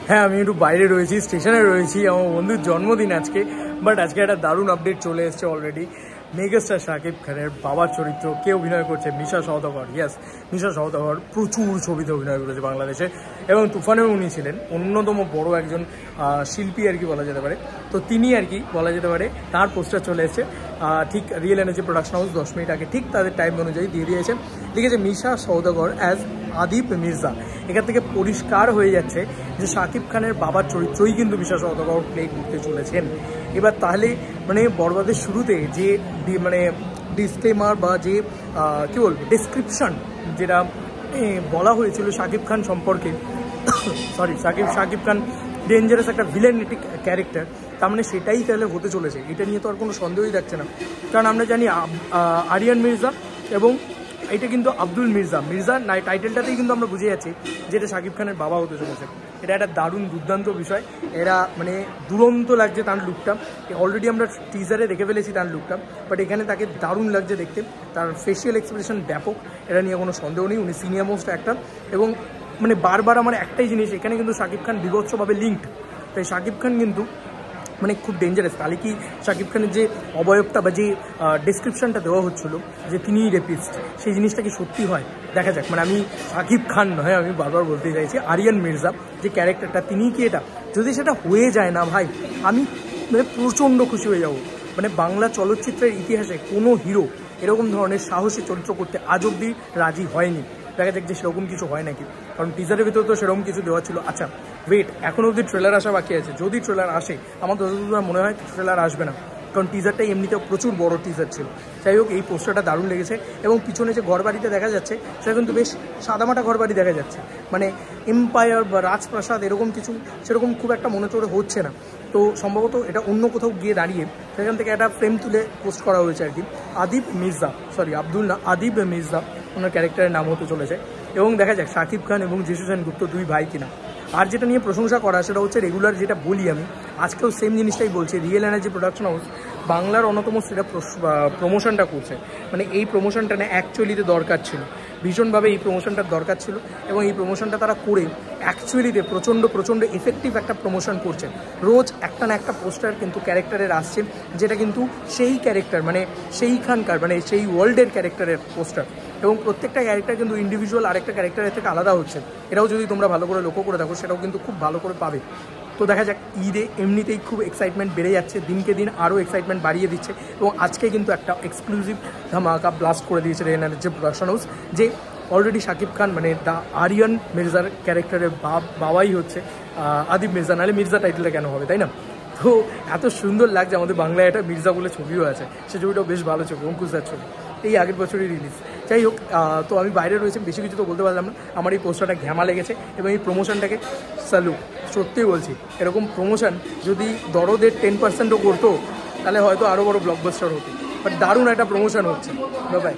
হ্যাঁ, আমি একটু বাইরে রয়েছি, স্টেশনে রয়েছি, আমার বন্ধুর জন্মদিন আজকে। বাট আজকে একটা দারুণ আপডেট চলে এসছে অলরেডি। মেগাস্টার শাকিব খানের বাবার চরিত্র কে অভিনয় করছে? মিশা সওদাগর। ইয়েস, মিশা সওদাগর প্রচুর ছবিতে অভিনয় করেছে বাংলাদেশে, এবং তুফানেও উনি ছিলেন অন্যতম বড় একজন শিল্পী আর কি বলা যেতে পারে। তো তিনি আর কি বলা যেতে পারে, তার পোস্টার চলে এসছে ঠিক real energy production house 10 minute আগে ঠিক তাদের টাইম অনুযায়ী দিয়ে দিয়েছে। লিখেছে মিশা সওদাগর অ্যাজ আদিপ মির্জা। এখান থেকে পরিষ্কার হয়ে যাচ্ছে যে শাকিব খানের বাবার চরিত্রই কিন্তু মিশা সওদাগর প্লে করতে চলেছেন। এবার তাহলে মানে বরবাদের শুরুতে যে মানে ডিসক্লেমার বা যে কী বলবো ডেসক্রিপশন যেটা বলা হয়েছিল শাকিব খান সম্পর্কে, সরি শাকিব খান ডেঞ্জারাস একটা ভিলেনেটিক ক্যারেক্টার, তার মানে সেটাই তাহলে হতে চলেছে। এটা নিয়ে তো আর কোনো সন্দেহই থাকছে না, কারণ আমরা জানি আরিয়ান মির্জা এবং এটা কিন্তু আব্দুল মির্জা টাইটেলটাতেই কিন্তু আমরা বুঝে যাচ্ছি যেটা শাকিব খানের বাবা হতে চলেছে। এটা একটা দারুণ দুর্দান্ত বিষয়। এরা মানে দুরন্ত লাগছে তার লুকটা, অলরেডি আমরা টিজারে দেখে ফেলেছি তার লুকটা, বাট এখানে তাকে দারুণ লাগছে দেখতে। তার ফেশিয়াল এক্সপ্রেশন ব্যাপক, এটা নিয়ে কোনো সন্দেহ নেই। উনি সিনিয়র মোস্ট অ্যাক্টর, এবং মানে বারবার আমার একটাই জিনিস, এখানে কিন্তু শাকিব খান বিভৎসভাবে লিঙ্কড। তাই শাকিব খান কিন্তু মানে খুব ডেঞ্জারাস। তাহলে কি শাকিব খানের যে অবয়বটা বা যে ডেসক্রিপশনটা দেওয়া হচ্ছিল যে তিনিই রেপিস্ট, সেই জিনিসটা কি সত্যি হয় দেখা যাক। মানে আমি শাকিব খান নয়, আমি বারবার বলতে চাইছি আরিয়ান মির্জা যে ক্যারেক্টারটা, তিনিই কি এটা? যদি সেটা হয়ে যায় না ভাই, আমি মানে প্রচণ্ড খুশি হয়ে যাবো। মানে বাংলা চলচ্চিত্রের ইতিহাসে কোনো হিরো এরকম ধরনের সাহসী চরিত্র করতে আজ অব্দি রাজি হয়নি। দেখা যাক যে সেরকম কিছু হয় নাকি, কারণ টিজারের ভিতরে তো সেরকম কিছু দেওয়া ছিল। আচ্ছা ওয়েট, এখনও অবধি ট্রেলার আসা বাকি আছে। যদি ট্রেলার আসে, আমার যতদূর মনে হয় ট্রেলার আসবে না, কারণ টিজারটাই এমনিতেও প্রচুর বড় টিজার ছিল। যাই হোক, এই পোস্টারটা দারুণ লেগেছে, এবং পিছনে যে ঘরবাড়িতে দেখা যাচ্ছে সেটা কিন্তু বেশ সাদামাটা ঘরবাড়ি দেখা যাচ্ছে, মানে এম্পায়ার বা রাজপ্রাসাদ এরকম কিছু সেরকম খুব একটা মনে চড়ে হচ্ছে না। তো সম্ভবত এটা অন্য কোথাও গিয়ে দাঁড়িয়ে সেখান থেকে একটা ফ্রেম তুলে পোস্ট করা হয়েছে আর কি। আদিব মির্জা ওনার ক্যারেক্টারের নাম হতে চলেছে, এবং দেখা যাক শাকিব খান এবং যিশু সেনগুপ্ত দুই ভাই কিনা। আর যেটা নিয়ে প্রশংসা করা সেটা হচ্ছে রেগুলার যেটা বলি আমি, আজকেও সেম জিনিসটাই বলছি, রিয়েল এনার্জি প্রোডাকশন হাউস বাংলার অন্যতম সেটা প্রমোশনটা করছে। মানে এই প্রমোশনটা না অ্যাকচুয়ালিতে দরকার ছিল, ভীষণভাবে এই প্রমোশনটার দরকার ছিল, এবং এই প্রমোশনটা তারা করে অ্যাকচুয়ালিতে প্রচণ্ড এফেক্টিভ একটা প্রমোশন করছে। রোজ একটা না একটা পোস্টার কিন্তু ক্যারেক্টারের আসছে, যেটা কিন্তু সেই ক্যারেক্টার মানে সেইখানকার মানে সেই ওয়ার্ল্ডের ক্যারেক্টারের পোস্টার, এবং প্রত্যেকটা ক্যারেক্টার কিন্তু ইন্ডিভিজুয়াল আরেকটা ক্যারেক্টারের থেকে আলাদা হচ্ছে। এটাও যদি তোমরা ভালো করে লক্ষ্য করে দেখো, সেটাও কিন্তু খুব ভালো করে পাবে। তো দেখা যাক, ঈদে এমনিতেই খুব এক্সাইটমেন্ট বেড়ে যাচ্ছে, দিনকে দিন আরও এক্সাইটমেন্ট বাড়িয়ে দিচ্ছে, এবং আজকে কিন্তু একটা এক্সক্লুসিভ ধামাকা ব্লাস্ট করে দিয়েছে রিয়েল এনার্জি প্রোডাকশন হাউস, যে অলরেডি শাকিব খান মানে দ্য আরিয়ান মির্জার ক্যারেক্টারের বাবাই হচ্ছে আদিব মির্জা, নাহলে মির্জা টাইটেলটা কেন হবে, তাই না? তো এত সুন্দর লাগছে, আমাদের বাংলায় একটা মির্জা বলে ছবিও আছে, সে ছবিটাও বেশ ভালো ছবি, অঙ্কুশদার ছবি, এই আগের বছরই রিলিজ। যাই হোক, তো আমি বাইরে রয়েছি, বেশি কিছু তো বলতে পারলাম না। আমার এই পোস্টারটা ঘ্যামা লেগেছে, এবং এই প্রমোশনটাকে স্যালুট, সত্যিই বলছি। এরকম প্রমোশন যদি দরদের 10%ও করতো, তাহলে হয়তো আরও বড় ব্লকবাস্টার হতো। বাট দারুণ একটা প্রমোশন হচ্ছে। বাই।